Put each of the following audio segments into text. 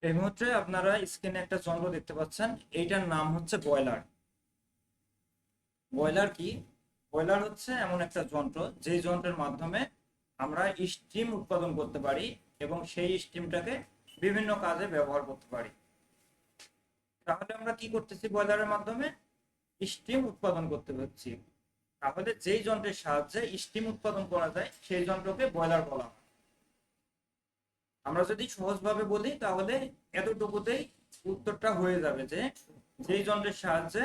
এই মুহূর্তে আপনারা স্ক্রিনে একটা যন্ত্র দেখতে পাচ্ছেন। এইটার নাম হচ্ছে বয়লার। বয়লার কি? বয়লার হচ্ছে এমন একটা যন্ত্র যেই যন্ত্রের মাধ্যমে আমরা স্টিম উৎপাদন করতে পারি এবং সেই স্টিমটাকে বিভিন্ন কাজে ব্যবহার করতে পারি। তাহলে আমরা কি করতেছি? বয়লারের মাধ্যমে স্টিম উৎপাদন করতে পারছি। তাহলে যেই যন্ত্রের সাহায্যে স্টিম উৎপাদন করা যায় সেই যন্ত্রকে বয়লার বলা হয়। আমরা যদি সহজভাবে বলি তাহলে এতটুকুতেই উত্তরটা হয়ে যাবে যে যেই যন্ত্রের সাহায্যে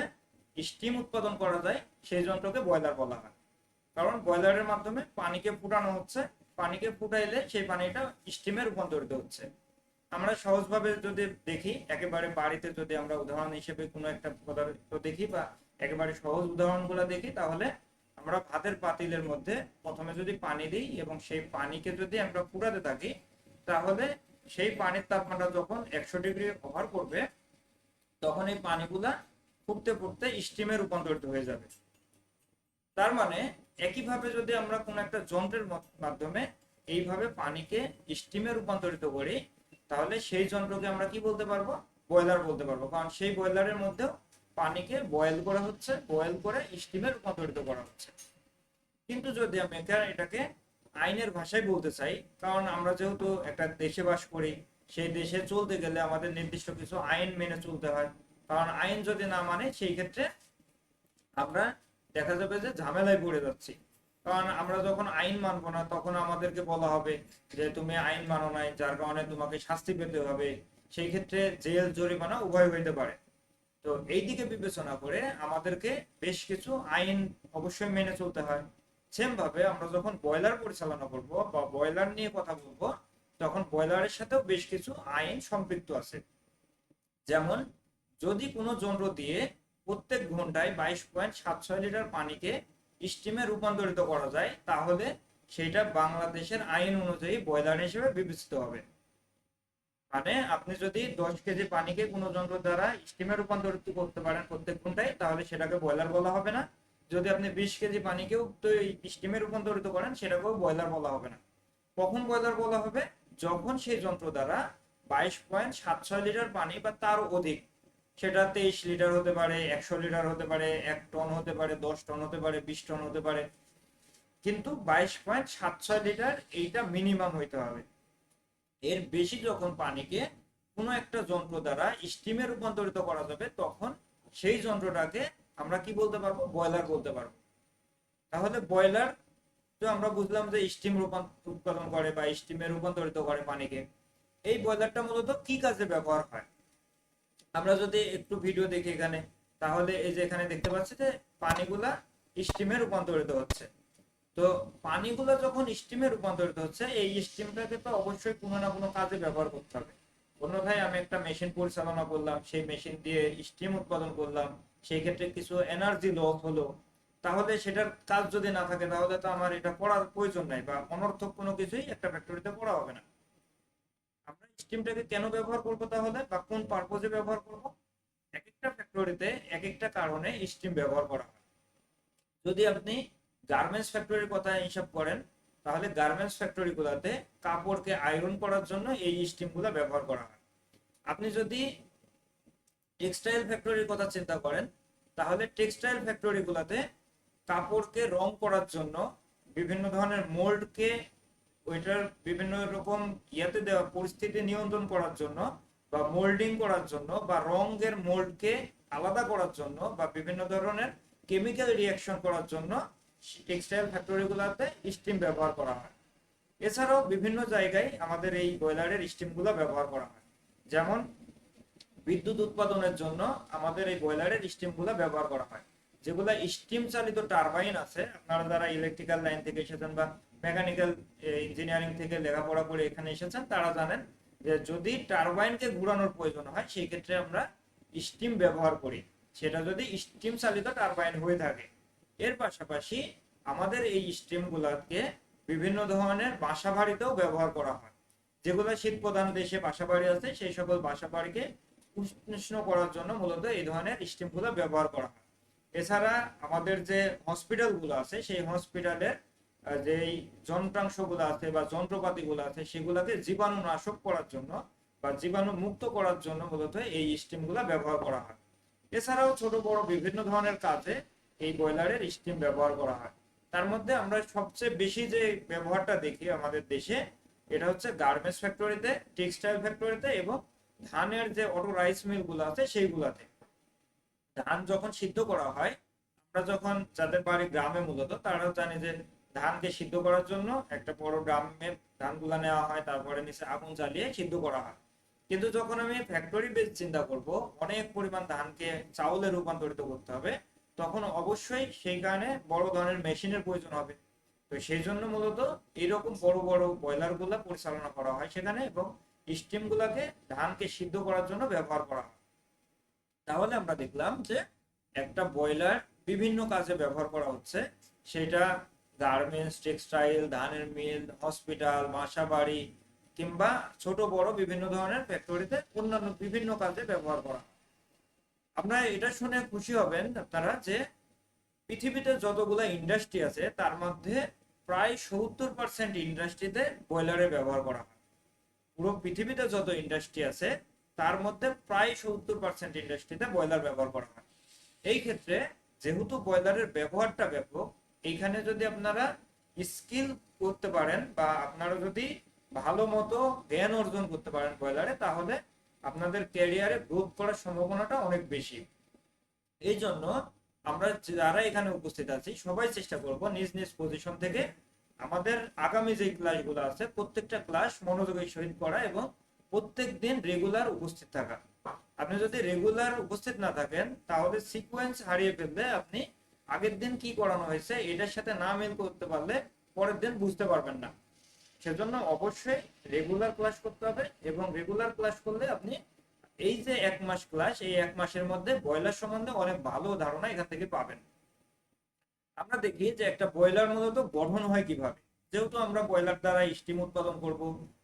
স্টিম উৎপাদন করা যায় সেই যন্ত্রকে বয়লার বলা হয়। কারণ বয়লারের মাধ্যমে পানিকে ফুটানো হচ্ছে, পানিকে ফুটাইলে সেই পানিটা স্টিমে রূপান্তরিত হচ্ছে। আমরা সহজভাবে যদি দেখি, একেবারে বাড়িতে যদি আমরা উদাহরণ হিসেবে কোনো একটা পদার্থ দেখি বা একেবারে সহজ উদাহরণগুলো দেখি, তাহলে আমরা ভাতের পাতিলের মধ্যে প্রথমে যদি পানি দিই এবং সেই পানিকে যদি আমরা ফুটাতে থাকি, তাহলে সেই পানির তাপমাত্রা যখন 100 ডিগ্রি ওভার করবে, তখন এই পানিগুলা ফুটতে ফুটতে স্টিমে রূপান্তরিত হয়ে যাবে। তার মানে একইভাবে যদি আমরা কোনো একটা যন্ত্রের মাধ্যমে এইভাবে পানিকে স্টিমে রূপান্তরিত করি, তাহলে সেই যন্ত্রকে আমরা কি বলতে পারবো? বয়লার বলতে পারবো। কারণ সেই বয়লারের মধ্যেও পানিকে বয়েল করা হচ্ছে, বয়েল করে স্টিমে রূপান্তরিত করা হচ্ছে। কিন্তু যদি আমি এটাকে আইনের ভাষায় বলতে চাই, কারণ আমরা যেহেতু একটা দেশে বাস করি, সেই দেশে চলতে গেলে আমাদের নির্দিষ্ট কিছু আইন মেনে চলতে হয়। কারণ আইন যদি না মানে, সেই ক্ষেত্রে আমরা দেখা যাবে যে ঝামেলায় পড়ে যাচ্ছি। কারণ আমরা যখন আইন মানবো না, তখন আমাদেরকে বলা হবে যে তুমি আইন মানো নাই, যার কারণে তোমাকে শাস্তি পেতে হবে। সেই ক্ষেত্রে জেল, জরিমানা উভয় হইতে পারে। তো এই দিকে বিবেচনা করে আমাদেরকে বেশ কিছু আইন অবশ্যই মেনে চলতে হয়। সেম ভাবে আমরা যখন বয়লার পরিচালনা করব বা বয়লার নিয়ে কথা বলবো, তখন বয়লারের সাথেও বেশ কিছু আইন সম্পৃক্ত আছে। যেমন, যদি কোনো যন্ত্র দিয়ে প্রত্যেক ঘন্টায় 22.76 লিটার পানিকে স্টিমে রূপান্তরিত করা যায়, তাহলে সেটা বাংলাদেশের আইন অনুযায়ী বয়লার হিসেবে বিবেচিত হবে। মানে আপনি যদি 10 কেজি পানিকে কোনো যন্ত্র দ্বারা স্টিমে রূপান্তরিত করতে পারেন প্রত্যেক ঘন্টায়, তাহলে সেটাকে বয়লার বলা হবে না। যদি আপনি 20 কেজি পানিকেও তো স্টিমে রূপান্তরিত করেন, সেটাকেও বয়লার বলা হবে না। কখন বয়লার বলা হবে? যখন সেই যন্ত্র দ্বারা 22.76 লিটার পানি বা তার অধিক, সেটা 23 লিটার হতে পারে, 100 লিটার হতে পারে, 1 টন হতে পারে, 10 টন হতে পারে, 20 টন হতে পারে, কিন্তু 22.76 লিটার এইটা মিনিমাম হইতে হবে। এর বেশি যখন পানিকে কোনো একটা যন্ত্র দ্বারা স্টিমে রূপান্তরিত করা যাবে, তখন সেই যন্ত্রটাকে আমরা কি বলতে পারবো? বয়লার বলতে পারবো। তাহলে বয়লার তো আমরা বুঝলাম যে স্টিম উৎপাদন করে বা স্টিমে রূপান্তরিত করে পানিকে। এই বয়লারটা মূলত কি কাজে ব্যবহার হয়? আমরা যদি একটু ভিডিও দেখি এখানে, তাহলে এই যে এখানে দেখতে পাচ্ছি যে পানিগুলা স্টিমে রূপান্তরিত হচ্ছে। তো পানিগুলো যখন স্টিমে রূপান্তরিত হচ্ছে, এই স্টিমটাকে তো অবশ্যই কোনো না কোনো কাজে ব্যবহার করতে হবে। অন্যথায় আমি একটা মেশিন পরিচালনা করলাম, সেই মেশিন দিয়ে স্টিম উৎপাদন করলাম, সেই ক্ষেত্রে কিছু এনার্জি লস হলো। তাহলে সেটার কাজ যদি না থাকে, তাহলে তো আমার এটা পড়ার প্রয়োজন নাই, বা অনর্থক কোনো কিছুই একটা ফ্যাক্টরিতে পড়া হবে না। আমরা স্টিমটাকে কেন ব্যবহার করবো তাহলে, বা কোন পারপোজে ব্যবহার করব? এক একটা ফ্যাক্টরিতে এক একটা কারণে স্টিম ব্যবহার করা হয়। যদি আপনি গার্মেন্টস ফ্যাক্টরির কথা হিসাব করেন, তাহলে গার্মেন্টস ফ্যাক্টরি গুলাতে কাপড়কে আয়রন করার জন্য এই স্টিম গুলা ব্যবহার করা হয়। আপনি যদি টেক্সটাইল ফ্যাক্টরির কথা চিন্তা করেন, তাহলে টেক্সটাইল ফ্যাক্টরি গুলাতে কাপড়কে রং করার জন্য, বিভিন্ন ধরনের মোল্ডকে ওইটার বিভিন্ন রকম ইয়াতে দেওয়া পরিস্থিতি নিয়ন্ত্রণ করার জন্য, বা মোল্ডিং করার জন্য, বা রঙের মোল্ডকে আলাদা করার জন্য, বা বিভিন্ন ধরনের কেমিক্যাল রিয়াকশন করার জন্য টেক্সটাইল ফ্যাক্টরিগুলোতে স্টিম ব্যবহার করা হয়। এছাড়াও বিভিন্ন জায়গায় আমাদের এই বয়লারের স্টিমগুলো ব্যবহার করা হয়। যেমন বিদ্যুৎ উৎপাদনের জন্য আমাদের এই বয়লারের স্টিমগুলো ব্যবহার করা হয়। যেগুলা স্টিম চালিত টারবাইন আছে, আপনারা যারা ইলেকট্রিক্যাল লাইন থেকে এসেছেন বা মেকানিক্যাল ইঞ্জিনিয়ারিং থেকে লেখাপড়া করে এখানে এসেছেন, তারা জানেন যে যদি টারবাইনকে ঘুরানোর প্রয়োজন হয়, সেই ক্ষেত্রে আমরা স্টিম ব্যবহার করি, সেটা যদি স্টিম চালিত টারবাইন হয়ে থাকে। এর পাশাপাশি আমাদের এই স্টিম গুলাকে বিভিন্ন ধরনের বাসা বাড়িতেও ব্যবহার করা হয়। যেগুলো শীত প্রধান দেশে বাসা বাড়ি আছে, সেই সকল বাসা বাড়িকে উষ্ণ করার জন্য মূলত এই ধরনের স্টিম গুলো ব্যবহার করা হয়। এছাড়া আমাদের যে হসপিটাল গুলো আছে, সেই হসপিটালের যে যন্ত্রাংশ গুলো আছে বা যন্ত্রপাতি গুলো আছে, সেগুলোকে জীবাণুনাশক করার জন্য বা জীবাণু মুক্ত করার জন্য মূলত এই স্টিমগুলো ব্যবহার করা হয়। এছাড়াও ছোট বড় বিভিন্ন ধরনের কাজে এই বয়লারের স্টিম ব্যবহার করা হয়। তার মধ্যে আমরা সবচেয়ে বেশি যে ব্যবহারটা দেখি আমাদের দেশে, এটা হচ্ছে গার্মেন্টস ফ্যাক্টরিতে, টেক্সটাইল ফ্যাক্টরিতে এবং ধানের যে অটো রাইস মিল গুলো আছে সেইগুলাতে। ধান যখন সিদ্ধ করা হয়, আমরা যখন যাদের বাড়ি গ্রামে মূলত তারা জানি যে ধানকে সিদ্ধ করার জন্য একটা বড় ড্রামে ধানগুলা নেওয়া হয়, তারপরে নিচে আগুন জ্বালিয়ে সিদ্ধ করা হয়। কিন্তু যখন আমি ফ্যাক্টরি বেস চিন্তা করব, অনেক পরিমাণ ধানকে চাউলে রূপান্তরিত করতে হবে, তখন অবশ্যই সেই কারণে বড় ধরনের মেশিনের প্রয়োজন হবে। তো সেই জন্য মূলত এইরকম বড় বড় বয়লার গুলা পরিচালনা করা হয় সেখানে, এবং স্টিম গুলাকে ধানকে সিদ্ধ করার জন্য ব্যবহার করা হয়। তাহলে আমরা দেখলাম যে একটা বয়লার বিভিন্ন কাজে ব্যবহার করা হচ্ছে, সেটা গার্মেন্টস, টেক্সটাইল, ধানের মিল, হসপিটাল, বাসা বাড়ি কিংবা ছোট বড় বিভিন্ন ধরনের ফ্যাক্টরিতে অন্যান্য বিভিন্ন কাজে ব্যবহার করা হয়। আপনারা এটা শুনে খুশি হবেন আপনারা যে পৃথিবীতে যতগুলো ইন্ডাস্ট্রি আছে তার মধ্যে প্রায় 70% ইন্ডাস্ট্রিতে বয়লারের ব্যবহার করা হয়। পুরো পৃথিবীতে যত ইন্ডাস্ট্রি আছে তার মধ্যে প্রায় 70% ইন্ডাস্ট্রিতে বয়লার ব্যবহার করা হয়। এই ক্ষেত্রে যেহেতু বয়লারের ব্যবহারটা ব্যাপক, এইখানে যদি আপনারা স্কিল করতে পারেন বা আপনারা যদি ভালো মতো জ্ঞান অর্জন করতে পারেন বয়লারে, তাহলে আপনাদের ক্যারিয়ারে গ্রোথ করার সম্ভাবনাটা অনেক বেশি। এই জন্য আমরা যারা এখানে উপস্থিত আছি সবাই চেষ্টা করব নিজ নিজ পজিশন থেকে আমাদের আগামী যে ক্লাসগুলো আছে প্রত্যেকটা ক্লাস মনোযোগের সহিত করা এবং প্রত্যেক দিন রেগুলার উপস্থিত থাকা। আপনি যদি রেগুলার উপস্থিত না থাকেন তাহলে সিকোয়েন্স হারিয়ে ফেললে আপনি আগের দিন কি করানো হয়েছে এটার সাথে না মিল করতে পারলে পরের দিন বুঝতে পারবেন না। সেজন্য অবশ্যই রেগুলার ক্লাস করতে হবে, এবং রেগুলার ক্লাস করলে আপনি এই যে 1 মাস ক্লাস, এই 1 মাসের মধ্যে বয়লার সম্বন্ধে অনেক ভালো ধারণা এখান থেকে পাবেন। আমরা দেখি যে একটা বয়লার মূলত গঠন হয় কিভাবে। যেহেতু আমরা বয়লার দ্বারা স্টিম উৎপাদন করব,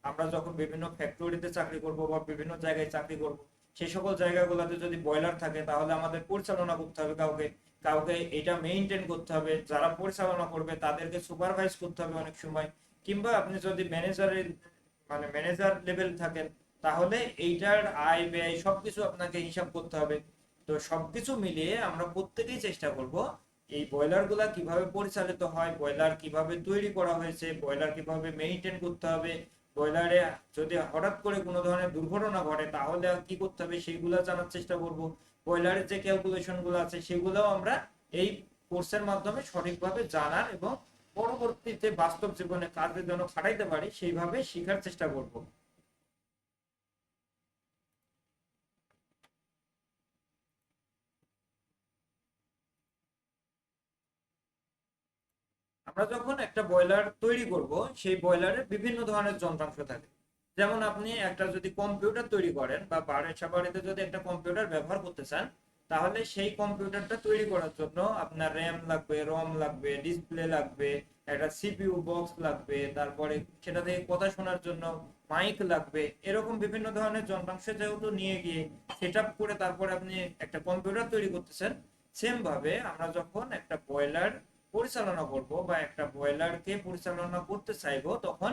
আমরা যখন বিভিন্ন ফ্যাক্টরিতে চাকরি করব বা বিভিন্ন জায়গায় চাকরি করব, সেই সকল জায়গাগুলোতে যদি বয়লার থাকে তাহলে আমাদের পরিচালনা করতে হবে কাউকে কাউকে এটা মেইনটেইন করতে হবে, যারা পরিচালনা করবে তাদেরকে সুপারভাইজ করতে হবে অনেক সময়। কিংবা আপনি যদি ম্যানেজারের ম্যানেজার লেভেল থাকেন তাহলে এইটার আয় ব্যয় সবকিছু আপনাকে হিসাব করতে হবে। তো সবকিছু মিলিয়ে আমরা প্রত্যেকেই চেষ্টা করব এই বয়লার গুলা কিভাবে পরিচালিত হয়, বয়লার কিভাবে তৈরি করা হয়েছে, বয়লার কিভাবে মেইনটেইন করতে হবে, বয়লারে যদি হঠাৎ করে কোনো ধরনের দুর্ঘটনা ঘটে তাহলে কি করতে হবে সেইগুলো জানার চেষ্টা করব। বয়লারের যে ক্যালকুলেশন গুলো আছে সেগুলোও আমরা এই কোর্সের মাধ্যমে সঠিকভাবে জানার এবং পরবর্তীতে বাস্তব জীবনে কাজের জন্য খাটাইতে পারি সেইভাবে শেখার চেষ্টা করব। আমরা যখন একটা বয়লার তৈরি করব সেই বয়লারে বিভিন্ন ধরনের যন্ত্রাংশ থাকে। যেমন আপনি একটা যদি কম্পিউটার তৈরি করেন বা বাসা বাড়িতে যদি একটা কম্পিউটার ব্যবহার করতে চান, তাহলে সেই কম্পিউটারটা তৈরি করার জন্য আপনার র্যাম লাগবে, রম লাগবে, ডিসপ্লে লাগবে, একটা সিপিইউ বক্স লাগবে, তারপরে সেটা থেকে কথা শোনার জন্য মাইক লাগবে। এরকম বিভিন্ন ধরনের যন্ত্রাংশ যেহেতু নিয়ে গিয়ে সেট আপ করে তারপরে আপনি একটা কম্পিউটার তৈরি করতেছেন, সেম ভাবে আমরা যখন একটা বয়লার পরিচালনা করব বা একটা বয়লারকে পরিচালনা করতে চাইবো তখন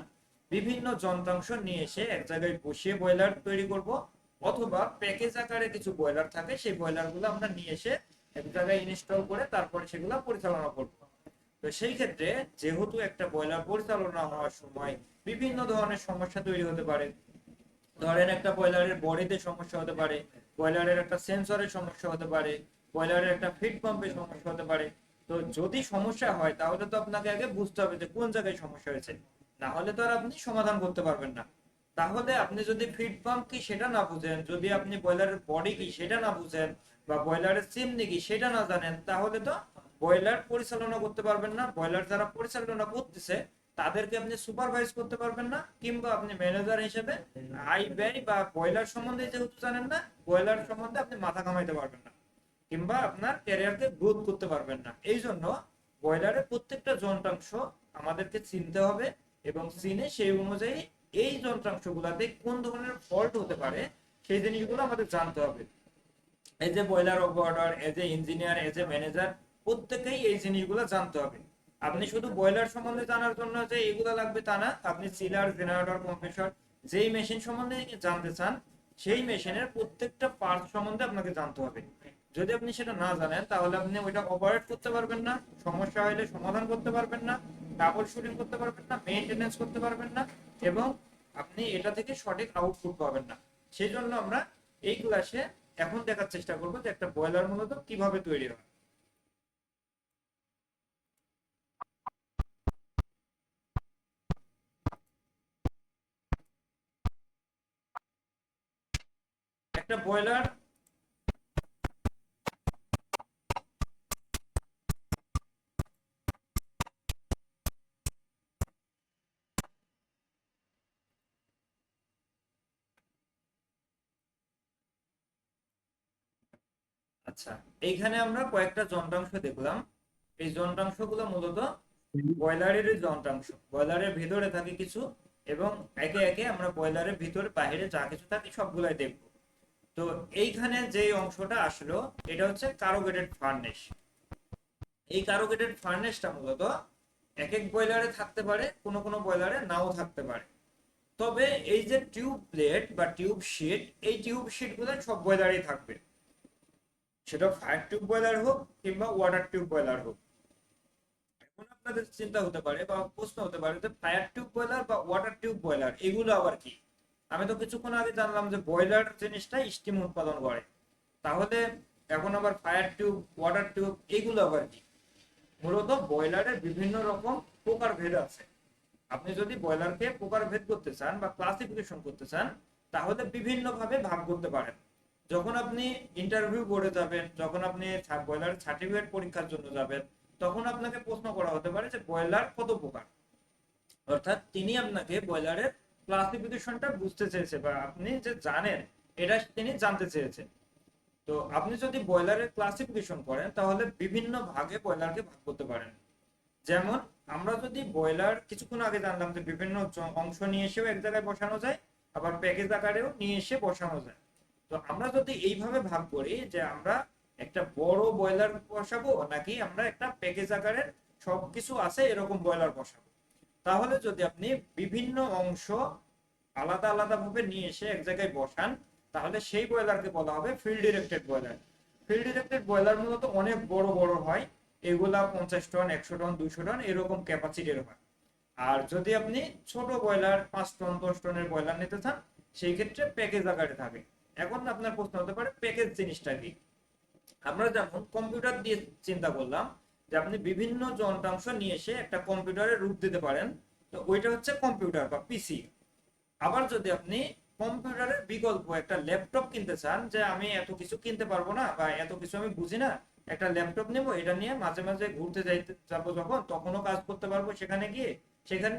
বিভিন্ন যন্ত্রাংশ নিয়ে এসে এক জায়গায় বসিয়ে বয়লার তৈরি করব, অথবা প্যাকেজ আকারে কিছু বয়লার থাকে সেই বয়লার গুলো আমরা নিয়ে এসে এক জায়গায় ইনস্টল করে তারপরে সেগুলো পরিচালনা করব। তো সেই ক্ষেত্রে যেহেতু একটা বয়লার পরিচালনা হওয়ার সময় বিভিন্ন ধরনের সমস্যা তৈরি হতে পারে। ধরেন একটা বয়লারের বডিতে সমস্যা হতে পারে, বয়লারের একটা সেন্সরের সমস্যা হতে পারে, বয়লারের একটা ফিড পাম্পের সমস্যা হতে পারে। তো যদি সমস্যা হয় তাহলে তো আপনাকে আগে বুঝতে হবে যে কোন জায়গায় সমস্যা হয়েছে, না হলে তো আর আপনি সমাধান করতে পারবেন না। তাহলে আপনি যদি ফিড পাম্প কি সেটা না বুঝেন, যদি আপনি বয়লারের বডি কি সেটা না বুঝেন, বা বয়লারের চিমনি কি সেটা না জানেন, তাহলে তো বয়লার পরিচালনা করতে পারবেন না। বয়লার যারা পরিচালনা করতেছে তাদেরকে আপনি সুপারভাইজ করতে পারবেন না, কিংবা আপনি ম্যানেজার হিসেবে আয় ব্যয় বা বয়লার সম্বন্ধে যেহেতু জানেন না, বয়লার সম্বন্ধে আপনি মাথা কামাইতে পারবেন না, কিংবা আপনার ক্যারিয়ারকে গ্রোথ করতে পারবেন না। এই জন্য বয়লারের প্রত্যেকটা যন্ত্রাংশ আমাদেরকে চিনতে হবে, এবং চিনে সেই অনুযায়ী এই যন্ত্রাংশগুলোতে কোন ধরনের ফল্ট হতে পারে সেই জিনিসগুলো আমাদের জানতে হবে। As a boiler operator, as a engineer, as a manager, প্রত্যেকেই এই জিনিসগুলো জানতে হবে। আপনি শুধু বয়লার সম্বন্ধে জানার জন্য যে এগুলো লাগবে তা না, আপনি চিলার, জেনারেটর, কম্প্রেসর যেই মেশিন সম্বন্ধে জানতে চান সেই মেশিনের প্রত্যেকটা পার্ট সম্বন্ধে আপনাকে জানতে হবে। যদি আপনি সেটা না জানেন তাহলে আপনি ওইটা অপারেট করতে পারবেন না, সমস্যা হলে সমাধান করতে পারবেন না, ডাবল শুটিং করতে পারবেন না, মেইনটেনেন্স করতে পারবেন না, এবং আপনি এটা থেকে সঠিক আউটপুট পাবেন না। সেই জন্য আমরা এই ক্লাসে এখন দেখার চেষ্টা করব যে একটা বয়লার মূলত কিভাবে তৈরি হয়। একটা বয়লার আচ্ছা, এইখানে আমরা কয়েকটা যন্ত্রাংশ দেখলাম। এই যন্ত্রাংশগুলো মূলত বয়লারের যন্ত্রাংশ। বয়লারের ভিতরে থাকে কিছু, এবং একে একে আমরা বয়লারের ভিতরে বাইরে যা কিছু থাকে সবগুলাই দেখব। তো এইখানে যে অংশটা আসলো এটা হচ্ছে কার্বোগেটেড ফার্নেস। এই কার্বোগেটেড ফার্নেসটা মূলত এক এক বয়লারে থাকতে পারে, কোনো কোনো বয়লারে নাও থাকতে পারে। তবে এই যে টিউব প্লেট বা টিউব শিট, এই টিউব শিট গুলো সব বয়লারেই থাকবে, সেটা ফায়ার টিউব বয়লার হোক কিংবা ওয়াটার টিউব বয়লার হোক। এখন আপনাদের চিন্তা হতে পারে বা প্রশ্ন হতে পারে যে ফায়ার টিউব বয়লার বা ওয়াটার টিউব বয়লার এগুলো আবার কি। আমি তো কিছুক্ষণ আগে জানলাম যে বয়লার জিনিসটা স্টিম উৎপাদন করে, তাহলে এখন আবার ফায়ার টিউব ওয়াটার টিউব এগুলো আবার কি। মূলত বয়লারের বিভিন্ন রকম প্রকার ভেদ আছে। আপনি যদি বয়লারকে প্রকার ভেদ করতে চান বা ক্লাসিফিকেশন করতে চান তাহলে বিভিন্ন ভাবে ভাগ করতে পারেন। যখন আপনি ইন্টারভিউ বোর্ডে যাবেন, যখন আপনি বয়লার সার্টিফিকেট পরীক্ষার জন্য যাবেন, তখন আপনাকে প্রশ্ন করা হতে পারে যে বয়লার কত প্রকার। অর্থাৎ তিনি আপনাকে বয়লারের ক্লাসিফিকেশনটা বুঝতে চেয়েছে বা আপনি যে জানেন এটা তিনি জানতে চেয়েছেন। তো আপনি যদি বয়লারের ক্লাসিফিকেশন করেন তাহলে বিভিন্ন ভাগে বয়লারকে ভাগ করতে পারেন। যেমন আমরা যদি বয়লার কিছুক্ষণ আগে জানলাম যে বিভিন্ন অংশ নিয়ে এসেও এক জায়গায় বসানো যায়, আবার প্যাকেজ আকারেও নিয়ে এসে বসানো যায়। তো আমরা যদি এইভাবে ভাগ করি যে আমরা একটা বড় বয়লার বসাবো নাকি আমরা একটা প্যাকেজ আকারের সবকিছু আছে এরকম বয়লার বসাবো, তাহলে যদি আপনি বিভিন্ন অংশ আলাদা আলাদা ভাবে নিয়ে এসে এক জায়গায় বসান তাহলে সেই বয়লারকে বলা হবে field directed boiler. Field directed boiler মূলত অনেক বড় বড় হয়, এগুলা 50 টন 100 টন 200 টন এরকম ক্যাপাসিটির হয়। আর যদি আপনি ছোট বয়লার 5 টন 10 টনের বয়লার নিতে চান সেই ক্ষেত্রে প্যাকেজ আকারে থাকে। এখন আপনার প্রশ্ন হতে পারে প্যাকেজ জিনিসটা কি। আমরা যেমন কম্পিউটার দিয়ে চিন্তা করলাম যে আপনি বিভিন্ন যন্ত্রাংশ নিয়ে এসে একটা কম্পিউটারের রূপ দিতে পারেন, তো ওইটা হচ্ছে কম্পিউটার বা পিসি। আবার যদি আপনি কম্পিউটারের বিকল্প একটা ল্যাপটপ কিনতে চান, যে আমি এত কিছু কিনতে পারবো না বা এত কিছু আমি বুঝি না, একটা ল্যাপটপ নেবো, এটা নিয়ে মাঝে মাঝে ঘুরতে যাইতে যাবো যখন তখনও কাজ করতে পারবো সেখানে গিয়ে, সেখানে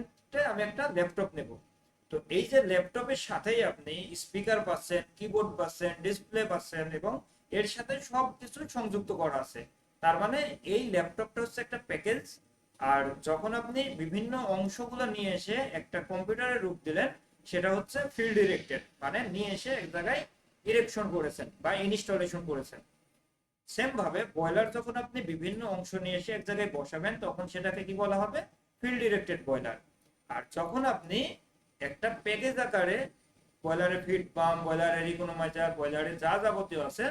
আমি একটা ল্যাপটপ নেব। তো এই যে ল্যাপটপের সাথেই আপনি স্পিকার পাচ্ছেন, কিবোর্ড পাচ্ছেন, ডিসপ্লে পাচ্ছেন, এবং এর সাথে সবকিছু সংযুক্ত করা আছে। তার মানে এই ল্যাপটপটা হচ্ছে একটা প্যাকেজ। আর যখন আপনি বিভিন্ন অংশগুলো নিয়ে এসে একটা কম্পিউটারের রূপ দিলেন সেটা হচ্ছে ফিল্ড ডিরেক্টেড, মানে নিয়ে এসে এক জায়গায় ইরেকশন করেছেন বা ইনস্টলেশন করেছেন। সেম ভাবে বয়লার যখন আপনি বিভিন্ন অংশ নিয়ে এসে এক জায়গায় বসাবেন তখন সেটাকে কি বলা হবে, ফিল্ড ডিরেক্টেড বয়লার। আর যখন আপনি একটা প্যাকেজ আকারে বয়লারের ফিড পাম্প, বয়লারের ইকোনোমাইজার, বয়লারের যা যাবতীয় আছে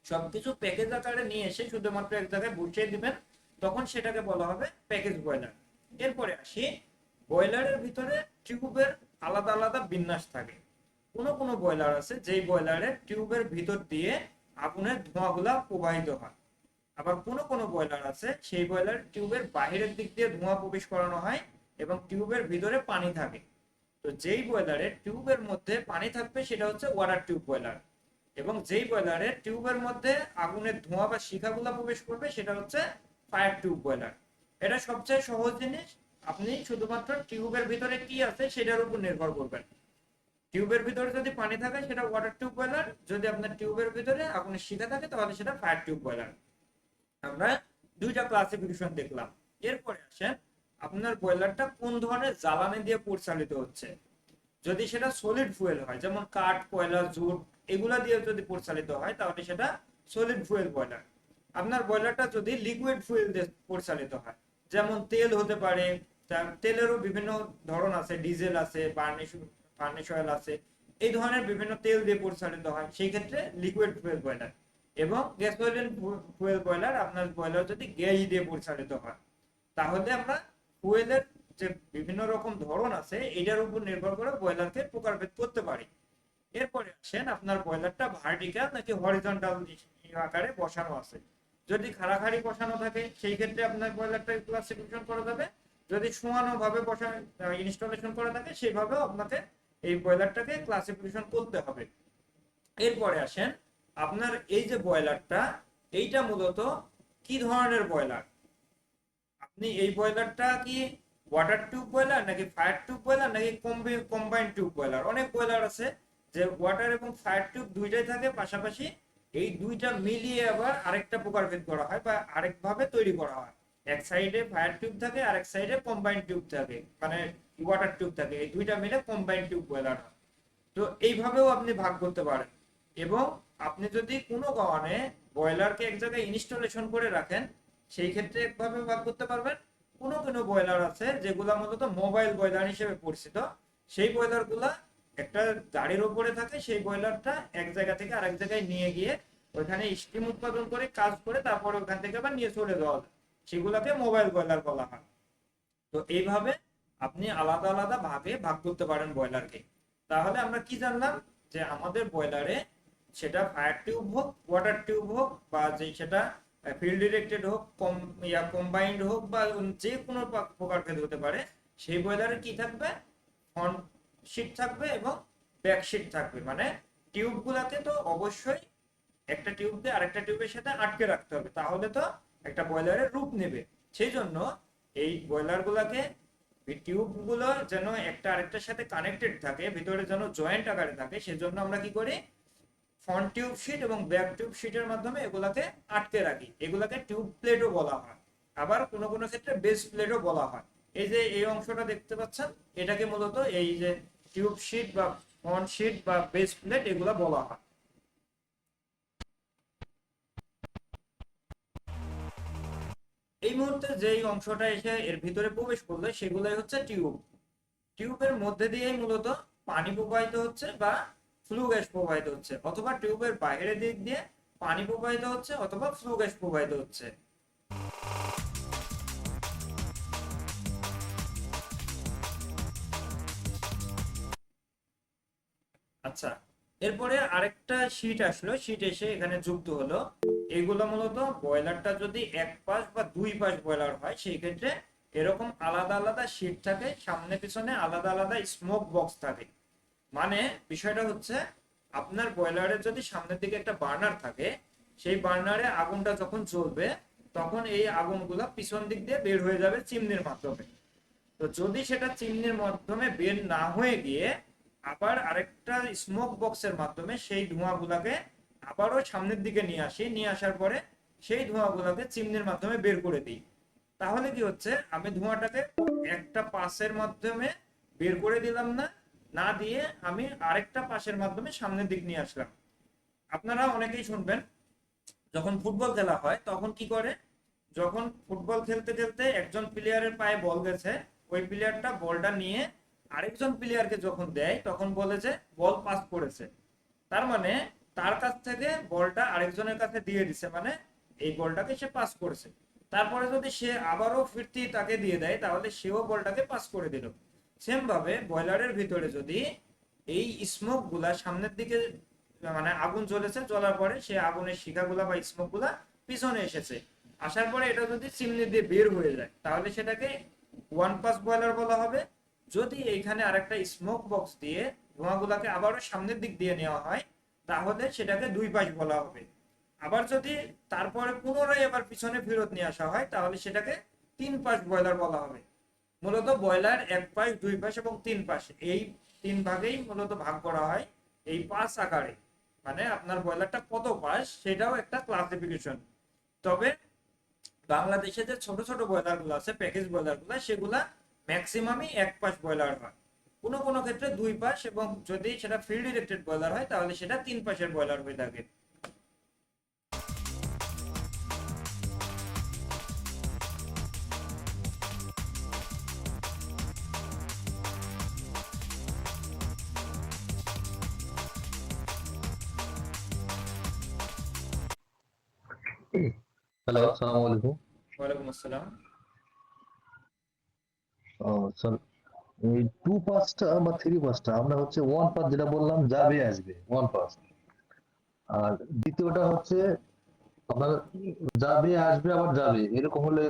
সবকিছু প্যাকেজ আকারে নিয়ে এসে শুধুমাত্র এক জায়গায় বসিয়ে দিবেন তখন সেটাকে বলা হবে প্যাকেজ বয়লার। এরপরে আসি, বয়লারের ভিতরে টিউবের আলাদা আলাদা বিন্যাস থাকে। কোনো কোনো বয়লার আছে যেই বয়লারে টিউবের ভিতর দিয়ে আগুনের ধোঁয়াগুলা প্রবাহিত হয়। আবার কোনো কোনো বয়লার আছে সেই বয়লার টিউবের বাহিরের দিক দিয়ে ধোঁয়া প্রবেশ করানো হয় এবং টিউবের ভিতরে পানি থাকে। তো যেই বয়লারে টিউবের মধ্যে পানি থাকবে সেটা হচ্ছে ওয়াটার টিউব বয়লার, এবং যেই বয়লারে টিউবের মধ্যে আগুনের ধোঁয়া বা শিখাগুলা প্রবেশ করবে সেটা হচ্ছে ফায়ার টিউব বয়লার। এটা সবচেয়ে সহজ জিনিস, আপনি শুধুমাত্র টিউবের ভিতরে কি আছে সেটার উপর নির্ভর করবেন। টিউবের ভিতরে যদি পানি থাকে সেটা ওয়াটার টিউব বয়লার, যদি আপনার টিউবের ভিতরে আগুনের শিখা থাকে তাহলে সেটা ফায়ার টিউব বয়লার। আমরা দুইটা ক্লাসিফিকেশন দেখলাম। এরপরে আসেন আপনার বয়লারটা কোন ধরনের জ্বালানি দিয়ে পরিচালিত হচ্ছে। যদি সেটা সলিড ফুয়েল হয় যেমন কাঠ, কয়লা, জুট এগুলা দিয়ে যদি পরিচালিত হয় তাহলে সেটা সলিড ফুয়েল বয়লার। আপনার বয়লারটা যদি লিকুইড ফুয়েল দিয়ে পরিচালিত হয় যেমন তেল হতে পারে, তেলেরও বিভিন্ন ধরন আছে, ডিজেল আছে, বার্নিশ ফার্নেস অয়েল আছে, এই ধরনের বিভিন্ন তেল দিয়ে পরিচালিত হয়, সেই ক্ষেত্রে লিকুইড ফুয়েল বয়লার। এবং গ্যাসোলিন ফুয়েল বয়লার, আপনার বয়লার যদি গ্যাস দিয়ে পরিচালিত হয়, তাহলে আমরা ফুয়েলের যে বিভিন্ন রকম ধরন আছে এটার উপর নির্ভর করে বয়লারকে প্রকারভেদ করতে পারি। এরপরে আসেন আপনার বয়লারটা ভার্টিক্যাল নাকি হরিজন্টাল আকারে বসানো আছে। যদি খাড়াখাড়ি বসানো থাকে সেই ক্ষেত্রে আপনার বয়লারটা ক্লাসিফিকেশন করা যাবে, যদি সমানো ভাবে বসানো ইনস্টলেশন করা থাকে সেইভাবেও আপনাকে এই বয়লারটাকে ক্লাসিফিকেশন করতে হবে। এরপরে আসেন আপনার এই যে বয়লারটা, এইটা মূলত কি ধরনের বয়লার। আপনি এই বয়লারটা কি ওয়াটার টিউব বয়লার নাকি ফায়ার টিউব বয়লার নাকি কম্বাইন্ড টিউব বয়লার। অনেক বয়লার আছে যে ওয়াটার এবং ফায়ার টিউব দুইটাই থাকে পাশাপাশি, এই দুইটা মিলিয়ে আবার আরেকটা প্রকারভেদ করা হয় বা আরেকভাবে তৈরি করা হয়। এক সাইডে ফায়ার টিউব থাকে আর এক সাইডে কম্বাইন্ড টিউব থাকে, মানে ওয়াটার টিউব থাকে, এই দুইটা মিলে কম্বাইন্ড টিউব বয়লার হয়। তো এইভাবেও আপনি ভাগ করতে পারেন। এবং আপনি যদি কোনো কারণে বয়লারকে এক জায়গায় ইনস্টলেশন করে রাখেন সেই ক্ষেত্রে একভাবে ভাগ করতে পারবেন। কোনো কোনো বয়লার আছে যেগুলা মূলত মোবাইল বয়লার হিসেবে পরিচিত, সেই বয়লার গুলা একটা গাড়ির উপরে থাকে, সেই বয়লারটা এক জায়গা থেকে আরেক জায়গায় নিয়ে গিয়ে ওইখানে স্টিম উৎপাদন করে কাজ করে তারপরে ওখান থেকে আবার নিয়ে চলে যাওয়া যায়, সেগুলাকে মোবাইল বয়লার বলা হয়। তো এইভাবে আপনি আলাদা আলাদা ভাগে ভাগ করতে পারেন বয়লারকে। তাহলে আমরা কি জানলাম যে আমাদের বয়লারে সেটা ফায়ার টিউব হোক, ওয়াটার টিউব হোক, বা যে সেটা ফিল্ড ডিরেক্টেড হোক, কম্বাইন্ড হোক, বা যে কোনো প্রকারভেদ হতে পারে, সেই বয়লারে কি থাকবে, ফ্রন্ট শীট থাকবে এবং ব্যাক শীট থাকবে। মানে টিউব গুলাকে তো অবশ্যই একটা টিউবকে আরেকটা টিউবের সাথে আটকে রাখতে হবে, তাহলে তো একটা বয়লারের রূপ নেবে। সেই জন্য এই বয়লার গুলাকে টিউব গুলো যেন একটা আরেকটার সাথে কানেক্টেড থাকে, ভিতরে যেন জয়েন্ট আকারে থাকে, সেজন্য আমরা কি করি, ফ্রন্ট টিউব শীট এবং ব্যাক টিউব শীটের মাধ্যমে এগুলাকে আটকে রাখি। এগুলাকে টিউব প্লেটও বলা হয়, আবার কোনো কোনো ক্ষেত্রে বেস প্লেটও বলা হয়। এই যে এই অংশটা দেখতে পাচ্ছেন, এটাকে মূলত এই যে টিউব শীট বা ফ্রন্ট শীট বা বেস প্লেট এগুলা বলা হয়। এই মুহূর্তে যেই অংশটা এসে এর ভিতরে প্রবেশ করলো সেগুলাই হচ্ছে টিউব। টিউবের মধ্যে দিয়েই মূলত পানি প্রবাহিত হচ্ছে বা ফ্লু গ্যাস প্রবাহিত হচ্ছে, অথবা টিউবের বাইরের দিক দিয়ে পানি প্রবাহিত হচ্ছে অথবা ফ্লু গ্যাস প্রবাহিত হচ্ছে। আচ্ছা, এরপরে আরেকটা শীট আসলো, শীট এসে এখানে যুক্ত হলো। এগুলো মূলত বয়লারটা যদি এক পাশ বা দুই পাশ বয়লার হয় সেই ক্ষেত্রে এরকম আলাদা আলাদা শীট থাকে, সামনে পিছনে আলাদা আলাদা স্মোক বক্স থাকে। মানে বিষয়টা হচ্ছে আপনার বয়লারের যদি সামনের দিকে একটা বার্নার থাকে, সেই বার্নারে আগুনটা যখন জ্বলবে তখন এই আগুনগুলা পিছন দিক দিয়ে বের হয়ে যাবে চিমনির মাধ্যমে। তো যদি সেটা চিমনির মাধ্যমে বের না হয়ে গিয়ে আবার আরেকটা স্মোক বক্সের মাধ্যমে সেই ধোঁয়াগুলাকে আবারও সামনের দিকে নিয়ে আসি, নিয়ে আসার পরে সেই ধোঁয়াগুলাকে চিমনির মাধ্যমে বের করে দিই, তাহলে কি হচ্ছে, আমি ধোঁয়াটাকে একটা পাসের মাধ্যমে বের করে দিলাম না, না দিয়ে আমি আরেকটা পাশের মাধ্যমে সামনের দিক নিয়ে আসলাম। আপনারা অনেকেই শুনবেন যখন ফুটবল খেলা হয় তখন কি করে, যখন ফুটবল খেলতে খেলতে একজন প্লেয়ারের পায়ে বল গেছে, ওই প্লেয়ারটা বলটা নিয়ে আরেকজন প্লেয়ারকে যখন দেয় তখন বলে যে বল পাস করেছে। তার মানে তার কাছ থেকে বলটা আরেকজনের কাছে দিয়ে দিছে, মানে এই বলটাকে সে পাস করেছে। তারপরে যদি সে আবারও ফিরতি তাকে দিয়ে দেয় তাহলে সেও বলটাকে পাস করে দিল। সেম ভাবে বয়লারের ভিতরে যদি এই স্মোক গুলা সামনের দিকে, মানে আগুন জ্বলেছে, জ্বলার পরে সে আগুনের শিখাগুলা বা স্মোক গুলা পিছনে এসেছে, আসার পরে এটা যদি চিমনি দিয়ে বের হয়ে যায় তাহলে সেটাকে ওয়ান পাস বয়লার বলা হবে। যদি এইখানে আরেকটা স্মোক বক্স দিয়ে ধোঁয়াগুলাকে আবারও সামনের দিক দিয়ে নেওয়া হয় তাহলে সেটাকে দুই পাশ বলা হবে। আবার যদি তারপরে পুনরায় আবার পিছনে ফেরত নিয়ে আসা হয় তাহলে সেটাকে তিন পাশ বয়লার বলা হবে। মূলত বয়লার এক পাশ, দুই পাশ এবং তিন পাশ, এই তিন ভাগেই মূলত ভাগ করা হয় এই পাঁচ আকারে। মানে আপনার বয়লারটা কত পাশ সেটাও একটা ক্লাসিফিকেশন। তবে বাংলাদেশে যে ছোট ছোট বয়লার গুলো আছে, প্যাকেজ বয়লার গুলো, সেগুলা ম্যাক্সিমামই এক পাশ বয়লার হয়, কোনো কোনো ক্ষেত্রে দুই পাশ, এবং যদি সেটা ফিল্ড ডিরেক্টেড বয়লার হয় তাহলে সেটা তিন পাশের বয়লার হয়ে থাকে। হ্যালো, আসসালামু আলাইকুম। ওয়ালাইকুম আসসালাম। স্যার, এই 2 পাসটা বা 3 পাসটা আমরা হচ্ছে 1 পাস যেটা বললাম যাবে আসবে 1 পাস। আর দ্বিতীয়টা হচ্ছে আপনার যাবে আসবে আবার যাবে এরকম হলে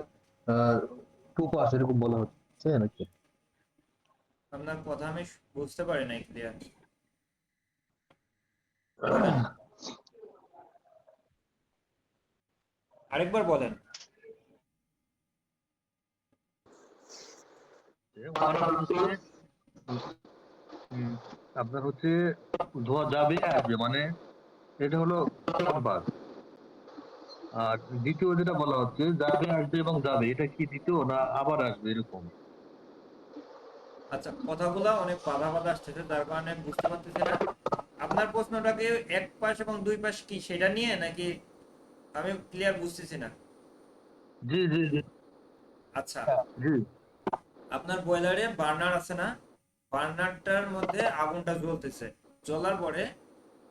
2 পাস এরকম বলা হচ্ছে নাকি? আপনার কথা আমি বুঝতে পারি নাই ক্লিয়ার, বলেন আরেকবার বলেন। ওয়ান পাস হচ্ছে উম, আপনার হচ্ছে ধোয়া যাবে আসবে মানে এটা হলো 1 পাস। আর দ্বিতীয় যেটা বলা হচ্ছে যাবে আসবে এবং যাবে এটা কি দ্বিতীয় না আবার আসবে এরকম? আচ্ছা, কথাগুলা অনেক বাধা বাধা আসতেছে, যার কারণে বুঝতে পারতেছি না। আপনার প্রশ্নটাকে এক পাশ এবং দুই পাশ কি সেটা নিয়ে নাকি? আমি ক্লিয়ার বুঝতেছি না। জি জি জি আচ্ছা, জি আপনার বয়লারে বার্নার আছে না? বার্নারটার মধ্যে আগুনটা জ্বলতেছে, জ্বলার পরে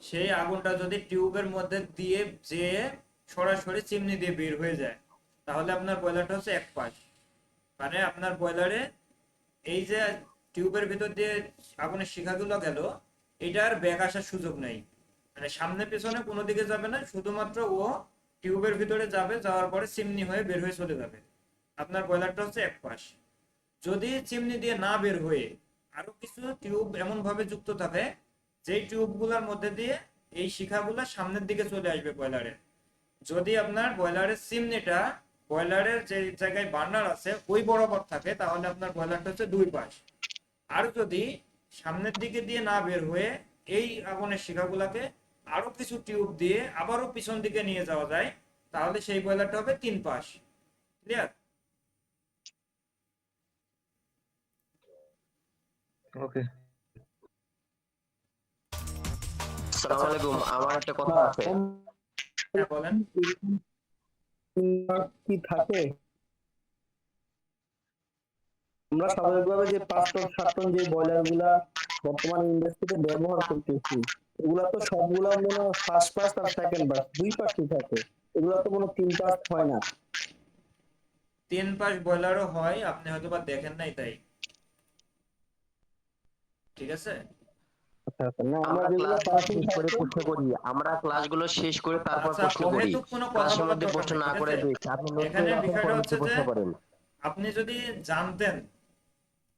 সেই আগুনটা যদি টিউবের মধ্যে দিয়ে যেয়ে সরাসরি চিমনি দিয়ে বের হয়ে যায়, তাহলে আপনার বয়লারটা হচ্ছে এক পাশ। মানে আপনার বয়লারে এই যে টিউবের ভিতর দিয়ে আগুনের শিখাগুলো গেল, এটার ব্যাক আসার সুযোগ নেই। মানে সামনে পেছনে কোনো দিকে যাবে না, শুধুমাত্র ও টিউবের ভিতরে যাবে, যাওয়ার পরে চিমনি হয়ে বের হয়ে চলে যাবে। আপনার বয়লারটা হচ্ছে এক পাশ। যদি চিমনি দিয়ে না বের হয়ে আরো কিছু টিউব এমন ভাবে যুক্ত থাকে, যেই টিউবগুলোর মধ্যে দিয়ে এই শিখাগুলা সামনের দিকে চলে আসবে বয়লারের, যদি আপনার বয়লারের চিমনিটা বয়লারের যে জায়গায় বার্নার আছে ওই বরাবর থাকে, তাহলে আপনার বয়লারটা হচ্ছে দুই পাশ। আর যদি সামনের দিকে দিয়ে না বের হয়ে এই আগুনের শিখাগুলাকে আরো কিছু টিউব দিয়ে আবারও পিছন দিকে নিয়ে যাওয়া যায়, তাহলে সেই বয়লারটা হবে তিন পাশ। ক্লিয়ার? ওকে। আচ্ছা, সালাম আলাইকুম, আমার একটা কথা আছে। হ্যাঁ বলেন। কি থাকে, আমরা স্বাভাবিকভাবে যে 5 টন 7 টন যে বয়লার গুলা বর্তমানে ইন্ডাস্ট্রিতে ব্যবহার করতেছি, এগুলা তো সবগুলা মনে হয় ফার্স্ট পাস আর সেকেন্ড পাস দুই পাসই থাকে। এগুলা তো কোনো তিন পাস হয় না। তিন পাশ বয়লারও হয়, আপনি হয়তো বা দেখেন নাই তাই। ঠিক আছে। আচ্ছা আচ্ছা, না আমরা আমরা যেগুলো ক্লাসগুলো পাসিং শেষ করে থাকে। প্রশ্ন করি, আমরা ক্লাসগুলো শেষ করে তারপর আচ্ছা, প্রশ্ন করি। অহেতুক কোনো কথা ক্লাসের বলার মধ্যে দরকার প্রশ্ন নেই, না ঠিক করে আছে। দিয়েছি, আপনি নোট করে এখানে রাখেন, বিষয়টা পরবর্তী হচ্ছে যে প্রশ্ন করেন। আপনি যদি জানতেন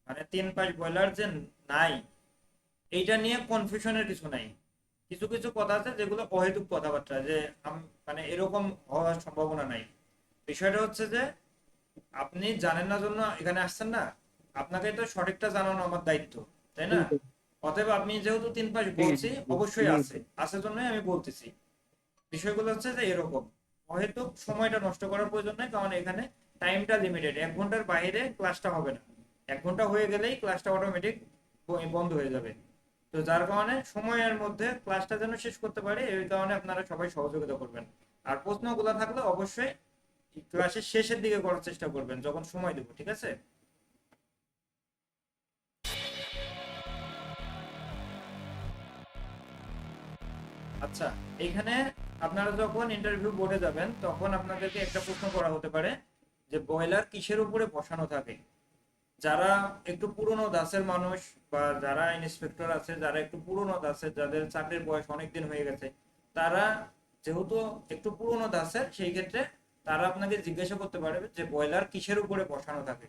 মানে তিন পাশ বয়লার যে নাই, এইটা নিয়ে কনফিউশনের কিছু নাই। কিছু কিছু কথা আছে যেগুলো অহেতুক কথাবার্তা, যে মানে এরকম হওয়ার সম্ভাবনা নাই। বিষয়টা হচ্ছে যে আপনি জানেন না জন্য এখানে আসছেন না, আপনাকে তো সঠিকটা জানানো আমার দায়িত্ব, তাই জি না? অতএব আপনি যেহেতু তিন পাশ জি বলছি, জি অবশ্যই জি আছে, আছে জন্যই আমি বলতেছি। বিষয়গুলো হচ্ছে যে এরকম হয়তো সময়টা নষ্ট করার প্রয়োজন নেই, কারণ এখানে টাইমটা লিমিটেড, 1 ঘন্টার বাইরে ক্লাসটা হবে না। 1 ঘন্টা হয়ে গেলেই ক্লাসটা অটোমেটিক বন্ধ হয়ে যাবে। তো যার কারণে সময়ের মধ্যে ক্লাসটা যেন শেষ করতে পারে, এই কারণে আপনারা সবাই সহযোগিতা করবেন। আর প্রশ্নগুলো থাকলে অবশ্যই ক্লাসের শেষের দিকে করার চেষ্টা করবেন, যখন সময় দেবো, ঠিক আছে? আচ্ছা, এখানে আপনারা যখন ইন্টারভিউ বোর্ডে যাবেন, তখন আপনাদেরকে একটা প্রশ্ন করা হতে পারে যে বয়লার কিসের উপরে বসানো থাকে। যারা একটু পুরনো দাসের মানুষ বা যারা ইন্সপেক্টর আছে, যারা একটু পুরনো দাসের, যাদের চাকরির বয়স অনেক দিন হয়ে গেছে, তারা যেহেতু একটু পুরনো দাসের, সেই ক্ষেত্রে তারা আপনাকে জিজ্ঞাসা করতে পারবে যে বয়লার কিসের উপরে বসানো থাকে।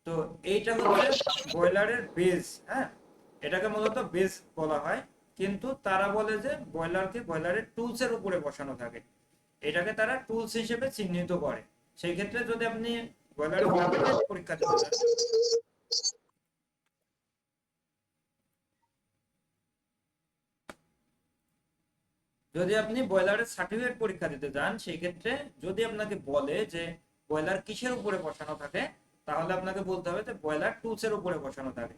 তো এইটা হচ্ছে বয়লারের বেস, হ্যাঁ, এটাকে মূলত বেস বলা হয়। কিন্তু তারা বলে যে বয়লারের টুলস এর উপরে বসানো থাকে, এটাকে তারা টুলস হিসেবে চিহ্নিত করে। সেই ক্ষেত্রে যদি আপনি বয়লারের সার্টিফিকেট পরীক্ষা দিতে চান, যদি আপনি বয়লারের সার্টিফিকেট পরীক্ষা দিতে যান, সেই ক্ষেত্রে যদি আপনাকে বলে যে বয়লার কিসের উপরে বসানো থাকে, তাহলে আপনাকে বলতে হবে যে বয়লার টুলস এর উপরে বসানো থাকে।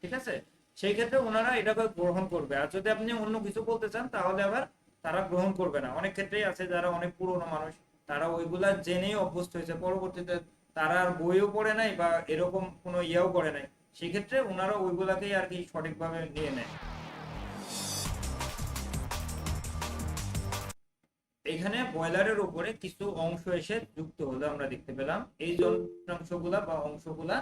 ঠিক আছে? সেই ক্ষেত্রে ওনারা এটাকে গ্রহণ করবে। আর যদি আপনি অন্য কিছু বলতে চান, তাহলে আবার তারা গ্রহণ করবে না। অনেক ক্ষেত্রেই আছে যারা অনেক পুরনো মানুষ, তারা ওইগুলা জেনেই অভ্যস্ত হয়েছে, পরবর্তীতে তারা আর বইও পড়ে নাই বা এরকম কোনো ইয়েও করে নাই, সেই ক্ষেত্রে ওনারা ওইগুলাকেই আর কি সঠিকভাবে নিয়ে নেয়। এখানে বয়লারের উপরে কিছু অংশ এসে যুক্ত হলো আমরা দেখতে পেলাম। এই যন্ত্রাংশগুলা বা অংশগুলা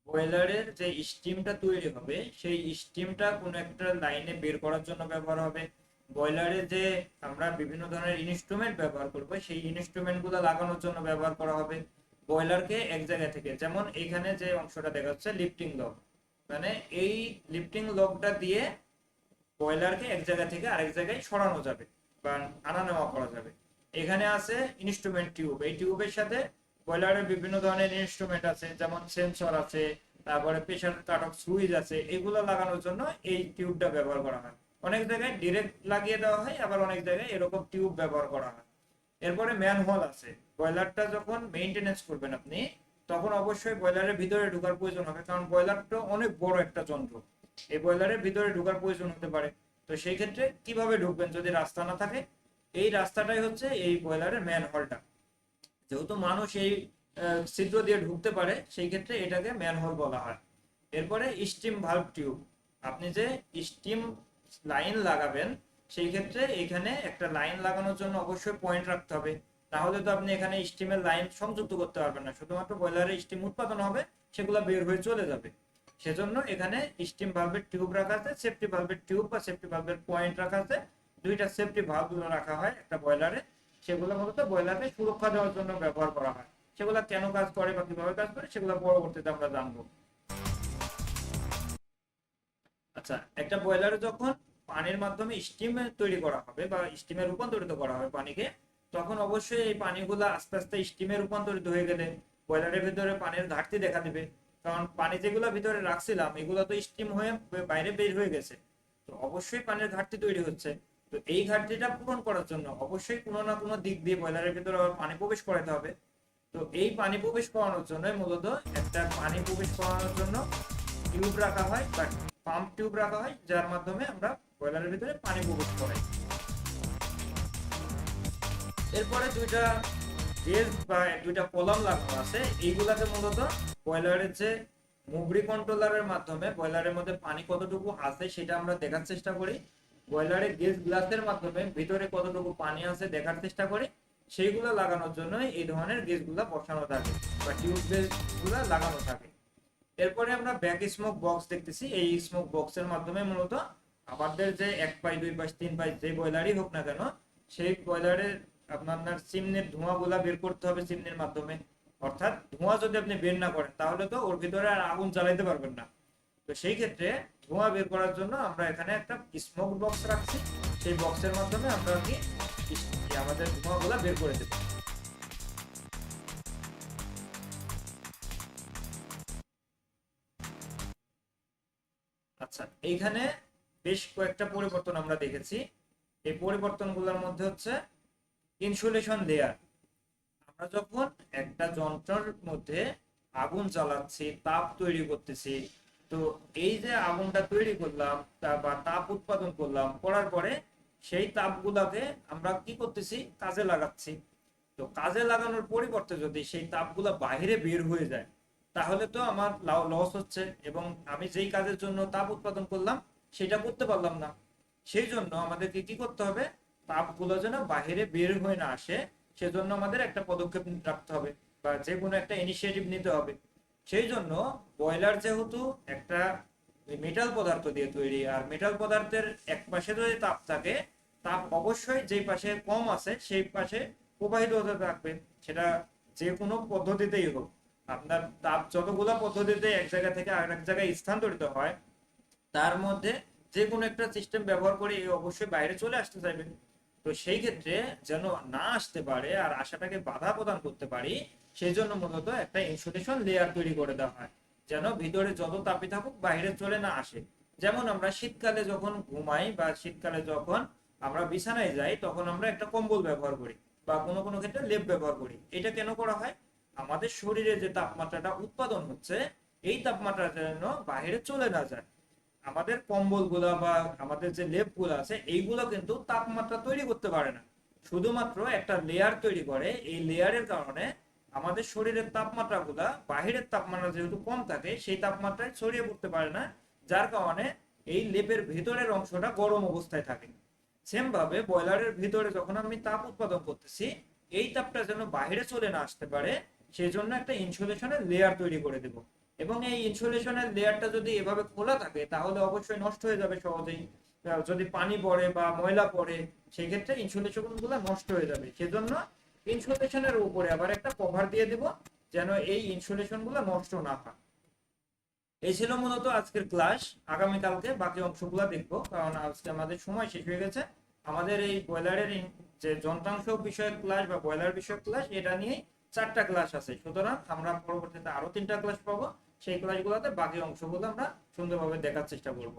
বয়লারের যে স্টিমটা তৈরি হবে সেই স্টিমটা কোনো একটা লাইনে বের করার জন্য ব্যবহার হবে। বয়লারে যে আমরা বিভিন্ন ধরনের ইনস্ট্রুমেন্ট ব্যবহার করবো সেই ইনস্ট্রুমেন্ট গুলো লাগানোর জন্য ব্যবহার করা হবে। বয়লারকে এক জায়গা থেকে, যেমন এখানে যে অংশটা দেখা যাচ্ছে লিফটিং লক, মানে এই লিফটিং লকটা দিয়ে বয়লারকে এক জায়গা থেকে আরেক জায়গায় সরানো যাবে বা আনা নেওয়া করা যাবে। এখানে আছে ইনস্ট্রুমেন্ট টিউব, এই টিউবের সাথে বয়লারের বিভিন্ন ধরনের ইনস্ট্রুমেন্ট আছে, যেমন সেন্সর আছে, তারপরে প্রেসার কাটঅফ সুইচ আছে, এগুলো লাগানোর জন্য এই টিউবটা ব্যবহার করা হয়। অনেক জায়গায় ডিরেক্ট লাগিয়ে দেওয়া হয়, আবার অনেক জায়গায় এরকম টিউব ব্যবহার করা হয়। এরপরে ম্যানহোল আছে। বয়লারটা যখন মেইনটেনেন্স করবেন আপনি, তখন অবশ্যই বয়লারের ভিতরে ঢোকার প্রয়োজন হবে, কারণ বয়লারটা অনেক বড় একটা যন্ত্র, এই বয়লারের ভিতরে ঢোকার প্রয়োজন হতে পারে। তো সেই ক্ষেত্রে কিভাবে ঢুকবেন যদি রাস্তা না থাকে? এই রাস্তাটাই হচ্ছে এই বয়লারের ম্যানহোলটা। যেহেতু মানুষ এই ছিদ্র দিয়ে ঢুকতে পারে, সেই ক্ষেত্রে এটাকে ম্যানহোল বলা হয়। এরপরে স্টিম ভালভ টিউব, আপনি যে স্টিম লাইন লাগাবেন সেই ক্ষেত্রে এখানে একটা লাইন লাগানোর জন্য অবশ্যই পয়েন্ট রাখতে হবে, তাহলে তো আপনি এখানে স্টিমের লাইন সংযুক্ত করতে পারবেন না, শুধুমাত্র বয়লারে স্টিম উৎপাদন হবে, সেগুলো বের হয়ে চলে যাবে। সেজন্য এখানে স্টিম ভালভের টিউব রাখা আছে, সেফটি ভালভের টিউব বা সেফটি ভালভের পয়েন্ট রাখা আছে, দুইটা সেফটি ভালভ রাখা হয় একটা বয়লারে। সেগুলো মূলত বয়লারে সুরক্ষা দেওয়ার জন্য ব্যবহার করা হয়। সেগুলো কেন কাজ করে বা কিভাবে কাজ করে সেগুলো পরবর্তীতে আমরা জানবো। আচ্ছা, একটা বয়লারে যখন পানির মাধ্যমে স্টিম তৈরি করা হবে বা স্টিমে রূপান্তরিত করা হবে পানিকে, তখন অবশ্যই এই পানিগুলো আস্তে আস্তে স্টিমে রূপান্তরিত হয়ে গেলে বয়লারের ভিতরে পানির ঘাটতি দেখা দিবে, কারণ পানি যেগুলো ভিতরে রাখছিলাম এগুলো তো স্টিম হয়ে বাইরে বের হয়ে গেছে, তো অবশ্যই পানির ঘাটতি তৈরি হচ্ছে। তো এই ঘাটতিটা পূরণ করার জন্য অবশ্যই কোনো না কোনো দিক দিয়ে বয়লারের ভিতরে আবার পানি প্রবেশ করাতে হবে। তো এই পানি প্রবেশ করানোর জন্য মূলত একটা পানি প্রবেশ করানোর জন্য টিউব রাখা হয় বা পাম্প টিউব রাখা হয়, যার মাধ্যমে আমরা বয়লারের ভিতরে পানি প্রবেশ করাই। এরপরে দুইটা গেজ বা দুইটা কলাম লাগানো আছে, এইগুলাতে মূলত বয়লারের যে মুভরি কন্ট্রোলারের মাধ্যমে বয়লারের মধ্যে পানি কতটুকু আছে সেটা আমরা দেখার চেষ্টা করি। বয়লারের গেজ গ্লাসের মাধ্যমে ভিতরে কতটুকু পানি আছে দেখার চেষ্টা করি। সেইগুলো লাগানোর জন্য এই ধরনের গেজগুলা বসানো থাকে বা টিউব গেজগুলা লাগানো থাকে। এরপরে আমরা ব্যাক স্মোক বক্স দেখতেছি। এই স্মোক বক্সের মাধ্যমে মূলত আমাদের যে 1 পাই 2 পাই 3 পাই যে বয়লারই হোক না কেন, সেই বয়লারের আপনার চিমনির ধোঁয়াগুলা বের করতে হবে চিমনির মাধ্যমে। অর্থাৎ ধোঁয়া যদি আপনি বের না করেন তাহলে তো ওর ভিতরে আর আগুন জ্বালাইতে পারবেন না। তো সেই ক্ষেত্রে ধোঁয়া বের করার জন্য আমরা এখানে একটা স্মোক বক্স রাখছি, সেই বক্সের মাধ্যমে আমরা কি আমাদের ধোঁয়াগুলা বের করে দেব। আচ্ছা, এইখানে বেশ কয়েকটা পরিবর্তন আমরা দেখেছি। এই পরিবর্তনগুলোর মধ্যে হচ্ছে ইনসুলেশন লেয়ার। আমরা যখন একটা যন্ত্রের মধ্যে আগুন জ্বালাচ্ছি, তাপ তৈরি করতেছি, তো এই যে আগুনটা তৈরি করলাম বা তাপ উৎপাদন করলাম, করার পরে সেই তাপগুলাকে আমরা কি করতেছি, কাজে লাগাচ্ছি। তো কাজে লাগানোর পরিবর্তে যদি সেই তাপগুলা বাইরে বের হয়ে যায়, তাহলে তো আমার লস হচ্ছে এবং আমি যেই কাজের জন্য তাপ উৎপাদন করলাম সেটা করতে পারলাম না। সেই জন্য আমাদেরকে কি করতে হবে, তাপগুলো যেন বাইরে বের হয়ে না আসে সেজন্য আমাদের একটা পদক্ষেপ রাখতে হবে বা যে কোনো একটা ইনিশিয়েটিভ নিতে হবে। সেই জন্য বয়লার যেহেতু একটা মেটাল পদার্থ দিয়ে তৈরি, আর মেটাল পদার্থের এক পাশে যদি তাপ থাকে, তাপ অবশ্যই যেই পাশে কম আছে সেই পাশে প্রবাহিত হতে থাকবে, সেটা যে কোনো পদ্ধতিতেই হোক। আপনার তাপ যতগুলো পদ্ধতিতে এক জায়গা থেকে আরেক জায়গায় স্থানান্তরিত হয়, তার মধ্যে যে কোনো একটা সিস্টেম ব্যবহার করে অবশ্যই বাইরে চলে আসতে চাইবে। তো সেই ক্ষেত্রে যেন না আসতে পারে আর আশাটাকে বাধা প্রদান করতে পারি, সেই জন্য মূলত একটা ইনসুলেশন লেয়ার তৈরি করে দেওয়া হয়, যেন ভিতরে যত তাপই থাকুক বাইরে চলে না আসে। যেমন আমরা শীতকালে যখন ঘুমাই বা শীতকালে যখন আমরা বিছানায় যাই, তখন আমরা একটা কম্বল ব্যবহার করি বা কোনো কোনো ক্ষেত্রে লেপ ব্যবহার করি। এটা কেন করা হয়? আমাদের শরীরে যে তাপমাত্রাটা উৎপাদন হচ্ছে, এই তাপমাত্রাটা যেন বাইরে চলে না যায়। আমাদের কম্বল গুলা বা আমাদের যে লেপ গুলো আছে এইগুলো কিন্তু তাপমাত্রা তৈরি করতে পারে না, শুধুমাত্র একটা লেয়ার তৈরি করে। এই লেয়ারের কারণে আমাদের শরীরের তাপমাত্রা গুলা বাহিরের তাপমাত্রা যেহেতু কম থাকে সেই তাপমাত্রায় ছড়িয়ে পড়তে পারে না, যার কারণে এই লেপের ভেতরের অংশটা গরম অবস্থায় থাকে। সেম ভাবে বয়লারের ভিতরে যখন আমি তাপ উৎপাদন করতেছি, এই তাপটা যেন বাইরে চলে না আসতে পারে, সেই জন্য একটা ইনসুলেশনের লেয়ার তৈরি করে দেব। এবং এই ইনসুলেশনের লেয়ারটা যদি এভাবে খোলা থাকে তাহলে অবশ্যই নষ্ট হয়ে যাবে সহজেই। যদি পানি পড়ে বা ময়লা পড়ে সেই ক্ষেত্রে ইনসুলেশন গুলো নষ্ট হয়ে যাবে। সেজন্য ইনসুলেশনের উপরে আবার একটা কভার দিয়ে দেব, যেন এই ইনসুলেশন গুলো নষ্ট না হয়। এই ছিল মূলত আজকের ক্লাস। আগামীকালকে বাকি অংশগুলো দেখবো, কারণ আজকে আমাদের সময় শেষ হয়ে গেছে। আমাদের এই বয়লারের যে যন্ত্রাংশ বিষয়ক ক্লাস বা বয়লার বিষয়ক ক্লাস, এটা নিয়ে 4টা ক্লাস আছে। সুতরাং আমরা পরবর্তীতে আরো 3টা ক্লাস পাবো, সেই ক্লাসগুলোতে বাকি অংশগুলো আমরা সুন্দরভাবে দেখার চেষ্টা করব।